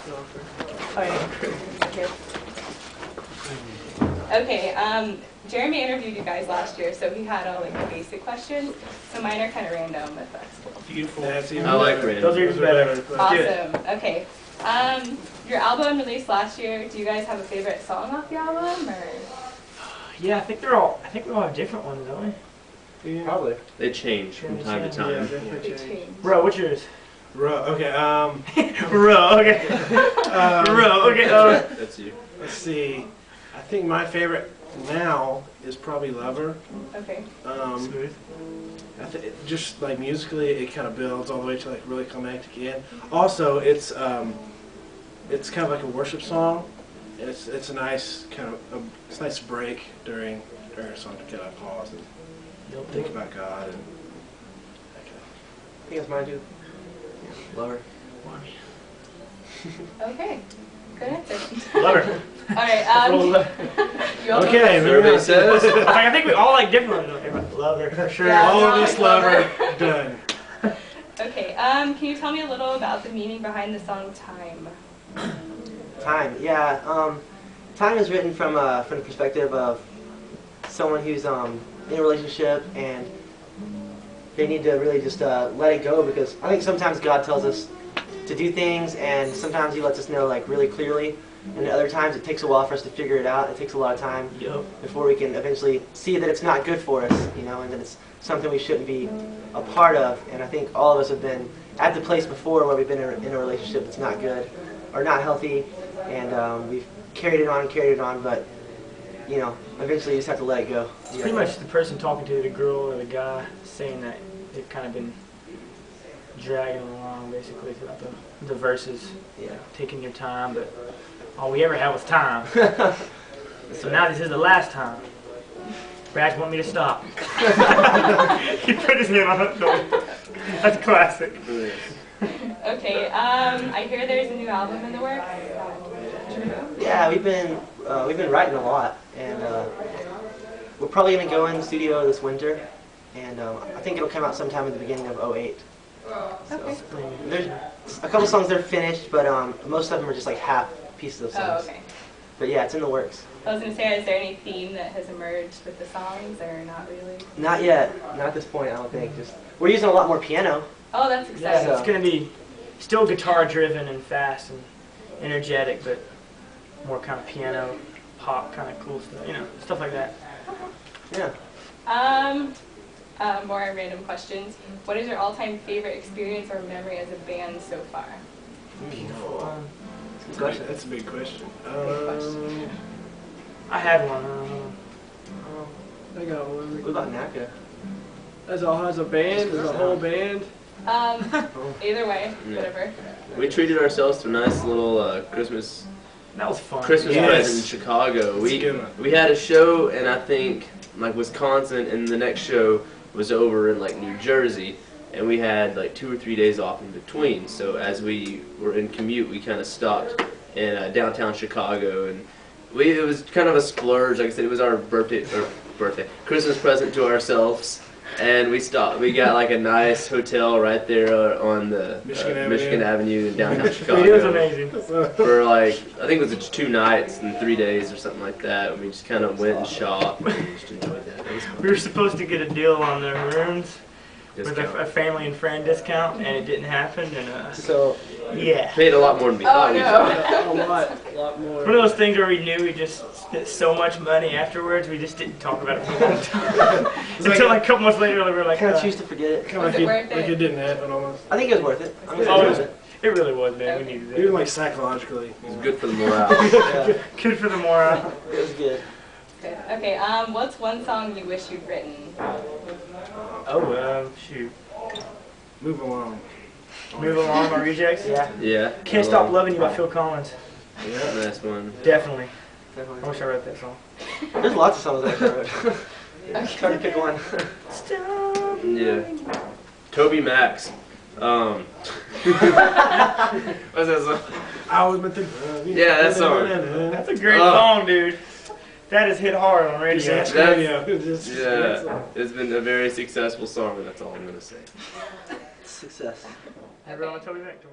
Oh, yeah. Okay, Jeremy interviewed you guys last year, so he had all like the basic questions. So mine are kind of random, if that's cool. Beautiful. I like random. Those are even better. Awesome. Okay. Your album released last year. Do you guys have a favorite song off the album, or? Yeah, I think we all have different ones, don't we? Yeah. Probably. They change from time to Yeah, time. definitely Big change. change. Bro, what's yours? Okay, Ro, okay. Ro, okay. That's you. let's see. I think my favorite now is probably Lover. Okay. Smooth. Just like musically, it kind of builds all the way to like really climactic end. Also, it's kind of like a worship song. And it's a nice kind of it's a nice break during a song to kind of pause and think about God and that kind of. I think it's mine too. Lover. Okay. Good answer. Love her. All right. You all Okay, Survey says. I think we all like different ones. Love her for sure. Yeah. All of us Lover done. Okay. Can you tell me a little about the meaning behind the song "Time"? Time, yeah. Time is written from the perspective of someone who's in a relationship and they need to really just let it go, because I think sometimes God tells us to do things and sometimes He lets us know like really clearly, and other times it takes a while for us to figure it out. It takes a lot of time before we can eventually see that it's not good for us, you know, and that it's something we shouldn't be a part of. And I think all of us have been at the place before where we've been in a relationship that's not good or not healthy, and we've carried it on, but you know, eventually you just have to let it go. It's pretty much the person talking to the girl or the guy saying that they've kind of been dragging along basically throughout the verses. Yeah. Taking your time, but all we ever had was time. So now this is the last time. Brad want me to stop. He put his hand on it. That's classic. Okay. I hear there's a new album in the works. Yeah, we've been writing a lot, and we're probably going to go in the studio this winter, and I think it'll come out sometime in the beginning of '08. Okay. So, there's a couple songs that are finished, but most of them are just like half pieces of songs. Oh, okay. But yeah, it's in the works. I was gonna say, is there any theme that has emerged with the songs, or not really? Not yet. Not at this point, I don't think. Just we're using a lot more piano. Oh, that's Yeah, exciting. it's going to be still guitar driven and fast and energetic, but more kind of piano, pop, kind of cool stuff, you know, stuff like that. Yeah. More random questions. What is your all-time favorite experience or memory as a band so far? Beautiful. Good question. That's a big question. Big question. I had one. I got one. What about NACA? As a band, as a whole band. Either way, Yeah. whatever. We treated ourselves to a nice little Christmas That was fun. present in Chicago. That's a good one. We had a show in, I think, like Wisconsin, and the next show was over in like New Jersey, and we had like 2 or 3 days off in between. So as we were in commute, we kind of stopped in downtown Chicago, and it was kind of a splurge. Like I said, it was our Christmas present to ourselves. And we got like a nice hotel right there on the Michigan Avenue in downtown Chicago. It was amazing. For like, I think it was 2 nights and 3 days or something like that. We just kind of went and shopped and just enjoyed that. It was fun. We were supposed to get a deal on the rooms with Discount. a family and friend discount, and it didn't happen. And So yeah, Paid a lot more than we Oh thought we no. A lot more. one of those things where we knew we just spent so much money afterwards, we just didn't talk about it for a long time. Until like a couple months later, we were like, kind of choose to forget it. Kind Was of it like worth like it? it didn't happen almost. I think it was worth it. I'm gonna Oh, say it it was. was it. It really was, man. We needed Even it. like psychologically. It was good for the morale. Yeah, Good for the morale. it was good. Good. Okay. What's one song you wish you'd written? Oh, shoot. Move along. Move along, my rejects. Yeah, Yeah. Can't Stop Loving You by Phil Collins. Yeah. Nice one. Definitely. I definitely. wish I wrote that song. There's lots of songs that I wrote. It's hard to pick one. Stop. Yeah. Toby Max. What's that song? I was meant to love you. Yeah, that song. That's a great song, dude. That has hit hard on radio. Just That's- radio. Just- Yeah. It's been a very successful song, and that's all I'm gonna say. Success. Everyone tell me back to